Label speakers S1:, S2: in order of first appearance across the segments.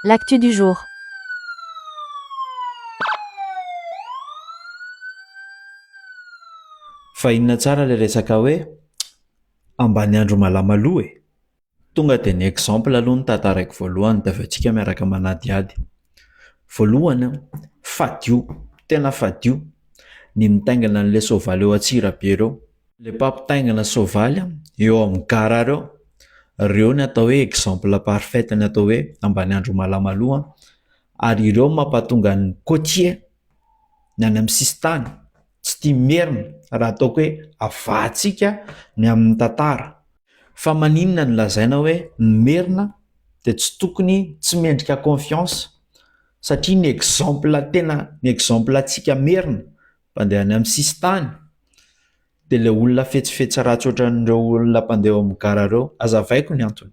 S1: L'actu du jour.
S2: Fahina tsara le resaka hoe ambany andro malama e. Tonga de ny exemple aloha ny tantaraiko voalohany da avy atsika miaraka manadiady. Voalohany, fadio, tena fadio ny mitaingana an'ilay soavaly eo Antsirabe ireo. Le mpampitaingana soavaly eo amin'ny gara ireo ny atao hoe exemple parfait ny atao hoe ambany andro malama ary ireo mampatonga ny côtier ny any amin'ny sisintany tsy tia merina raha ataoko hoe avahantsika ny amin'ny tantara. Fa maninona no lazaina hoe merina dia tsy tokony tsy mendrika confiance satria ny exemple antsika merina mpandeha any amin'ny sisintany dia ilay olona fetsifetsy ratsy ohatran'ireo olona mpandeha amin'ny gara ireo. Azavaiko ny antony.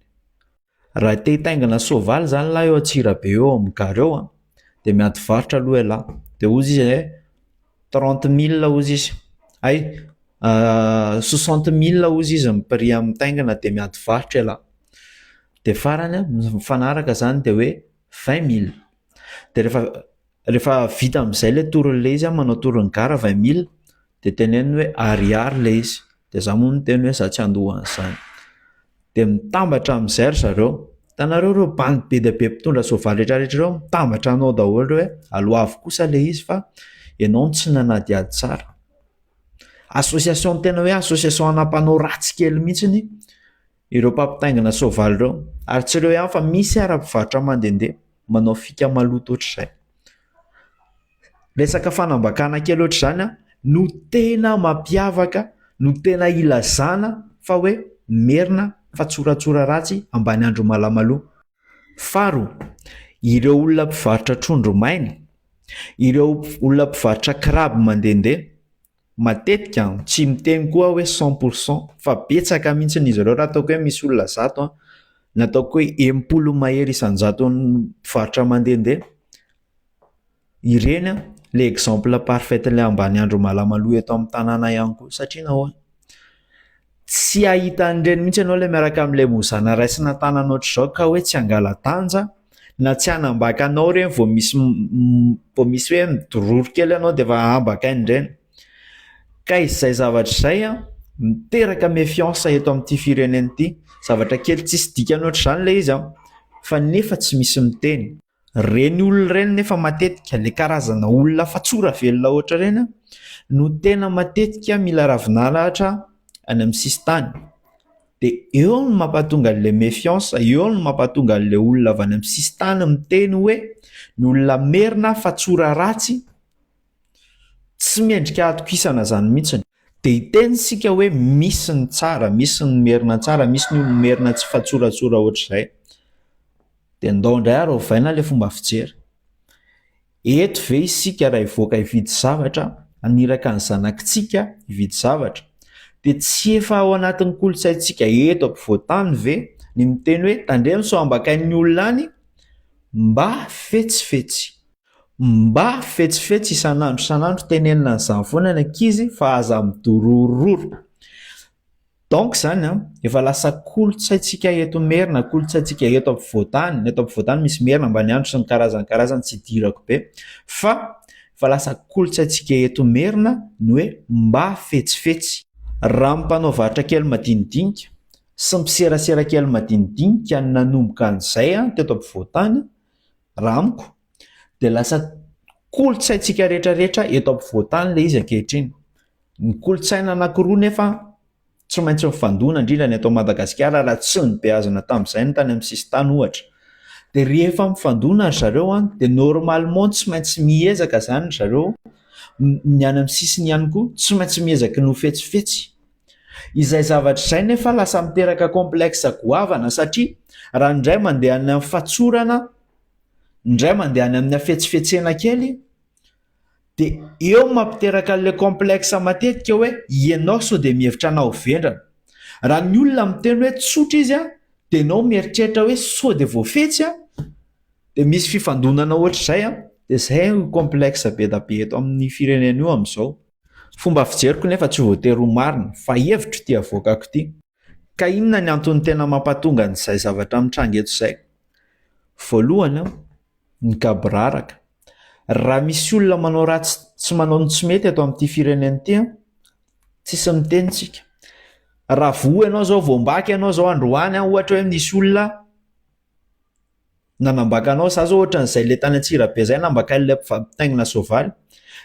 S2: Raha te hitaingana soavaly zany lahy eo Antsirabe eo amin'ny gara eo dia miady varotra aloha ialahy. Dia ozy izy 30 000 ozy izy. 60 000 ozy izy ny prix amin'ny taingana dia miady varotra ialahy. Dia farany mifanaraka zany dia hoe 20 000. Dia rehefa vita amin'izay ilay toron'ilay izy manao toron'ny gara 20 000 dia teneniny hoe ariary ilay izy. Dia za moa miteny hoe za tsy andohan'izany. Dia mitambatra amin'izay ry zareo. Hitanareo ireo bandy be dia be mpitondra soavaly rehetrarehetra ireo mitambatra anao daholo hoe aloavy kosa ilay izy fa ianao tsy nanadiady tsara. Association tena hoe association anampanao ratsy kely mihitsiny ireo mpampitaingana soavaly ireo. Ary tsy ireo ihany fa misy ara-pivarotra mandehandeha manao fika maloto ohatr'izay. Resaka fanambakana kely ohatr'izany no tena mampiavaka, no tena ilazana fa hoe merina fa tsoratsora ratsy ambany andro malama. Faharoa, ireo olona mpivarotra trondro maina, ireo olona mpivarotra kraby mandehandeha matetika tsy miteny koa hoe 100% fa betsaka mihitsy izy ireo. Raha ataoko hoe misy olona 100 nataoko hoe 80 mahery isan-jato mpivarotra mandehandeha, ireny le exemple parfait le ambany andro malama eto amin'ny tanàna ihany koa. Satria nahoana tsy ahita an'ireny mihitsy ianao le miaraka amin'ilay mozana raisina tanana ohatr'izao ka hoe tsy hangala-tanja na tsy hanambaka anao ireny vao misy hoe midororo kely ianao dia efa hambaka an'ireny. Ka izay zavatra izay miteraka méfiance eto amin'ity firenena ity. Zavatra kely tsisy dikany ohatr'izany ilay izy fa nefa tsy misy miteny. Reny olona ireny nefa matetika le karazana olona fa tsora velona ohatra ireny no tena matetika mila ravinalahatra any amin'ny sisintany. Dia eo no mampatonga an'ilay méfiance, eo no mampatonga an'ilay olona avy any amin'ny sisintany miteny hoe ny olona merina fa tsora ratsy tsy mendrika atokisana zany mihitsiny. Dia hiteny sika hoe misy ny tsara, misy ny merina tsara, misy ny olona merina tsy fa tsoratsora ohatr'izay. Dia ndao indray ary ovaina ilay fomba fijery. Eto ve isika raha hivoaka hividy zavatra, aniraka ny zanakitsika hividy zavatra, dia tsy efa ao anatin'ny kolontsaintsika eto ampovoantany ve ny miteny hoe tandremo sao ambakain'ny olona any mba fetsifetsy isan'andro tenenina an'izany foana ny ankizy fa aza midorororo. Donc zany efa lasa kolontsaintsika eto merina, kolontsaintsika eto ampovoantany. Eto ampovoantany misy merina ambany andro sy ny karazany tsy dirako be, fa efa lasa kolontsaintsika eto merina ny hoe mba fetsifetsy. Raha mpanao varotra kely madinidinika sy mpiserasera kely madinidinika ny nanomboka an'izay teto ampovoantany, raha amiko dia lasa kolontsaintsika rehetrarehetra eto ampovoantany ilay izy ankehitriny. Ny kolontsaina anankiroa nefa tsy maintsy mifandona indrindra ny eto Madagasikara raha tsy nibeazina tamin'izay ny tany amin'ny sisintany ohatra. Dia rehefa mifandona ry zareo dia normalement tsy maintsy miezaka zany ry zareo ny any amin'ny sisiny ihany koa tsy maintsy miezaka no fetsifetsy. Izay zavatra izay nefa lasa miteraka complexe goavana satria raha indray mandeha any amin'ny fatsorana, indray mandeha any amin'ny afetsifetsena kely, dia eo mampiteraka an'ilay complexe matetika hoe ianao sao dia mihevitra anao vendrana. Raha ny olona miteny hoe tsotra izy dia ianao mieritreritra hoe sao dia voafetsy dia misy fifandonana ohatr'izay dia izay complexe be da be eto amin'ny firenena io amin'izao. Fomba fijeriko nefa tsy voatery ho marina fa hevitro ity avoakako ity. Ka inona ny antony tena mampatonga an'izay zavatra mitranga eto izay? voalohany ny kabraraka. Raha misy olona manao ratsy tsy manao ny tsy mety ato amin'ity fireneny ity, tsisy mitenitsika. Raha voa ianao zao, voambaky ianao zao androany, ohatra hoe misy olona nanambaka anao, za zao ohatra n'izay le tany Antsirabe zay nambaka ilay mpitaingina soavaly,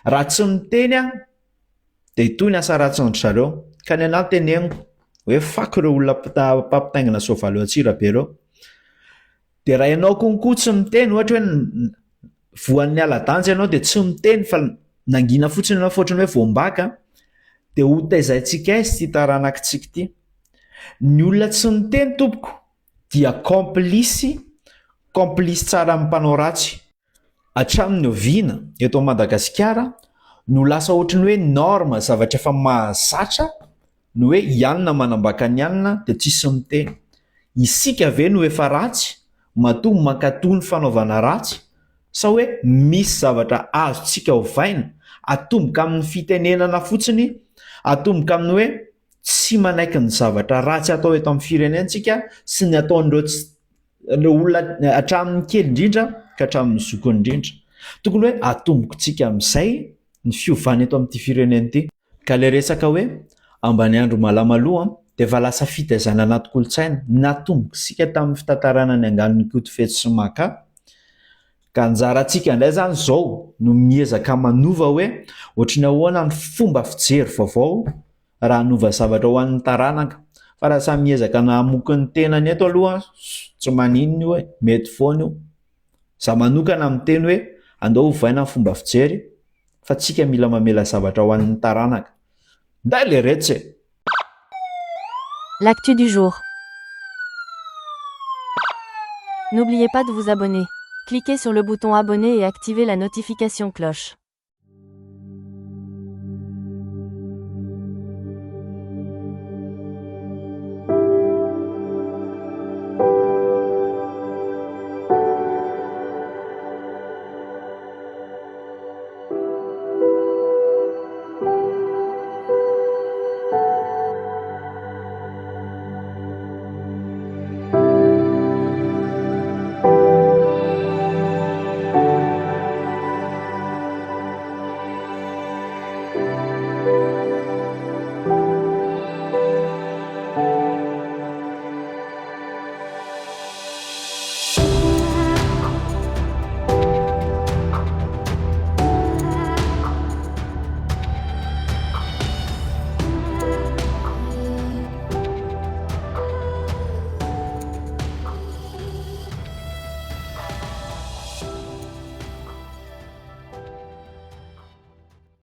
S2: raha tsy miteny dia itoy ny asa ratsindry zareo. Ka ny anahy teneniko hoe fako ireo olona mpampitaingina soavaly eo Antsirabe ireo. Dia raha ianao konkoa tsy miteny, ohatra hoe voan'ny ala-danja ianao dia tsy miteny fa nangina fotsiny ianao fotrany hoe voambaka, dia ho taizaintsika aiza ity taranakitsika ity. Ny olona tsy miteny tompoko dia complice tsara amin'ny mpanao ratsy. Hatramin'ny oviana eto Madagasikara no lasa ohatran'ny hoe norme, zavatra efa mahazatra no hoe ianona manambaka ny anona dia tsisy miteny. Isika ve no efa ratsy matoa mankatoy ny fanaovana ratsy, sa hoe misy zavatra azontsika hovaina atomboka amin'ny fitenenana fotsiny, atomboka amin'ny hoe tsy manaiky ny zavatra ratsy atao eto amin'ny firenentsika sy ny ataon'ireo olona hatramin'ny kely indrindra ka hatramin'ny zokony indrindra. Tokony hoe atombokontsika amin'izay ny fiovana eto amin'ity firenena ity. Ka ilay resaka hoe ambany andro malamalòa dia efa lasa fitaizana anaty kolontsaina natombokisika tamin'ny fitantarana ny angan'ny Kotifetsy sy Maka. Ka anjarantsika indray zany zao no miezaka manova hoe ohatrany ahoana ny fomba fijery vaovao raha hanova zavatra ho an'ny taranaka. Fa raha samy miezaka nahamoky ny tenany eto aloha, tsy maninona io hoe mety foana io. Za manokana miteny hoe andao hovaina ny fomba fijery fa tsika mila mamela zavatra ho an'ny taranaka. Nday le retsy e.
S1: L'actu du jour. N'oubliez pas de vous abonner. Cliquez sur le bouton abonner et activez la notification cloche.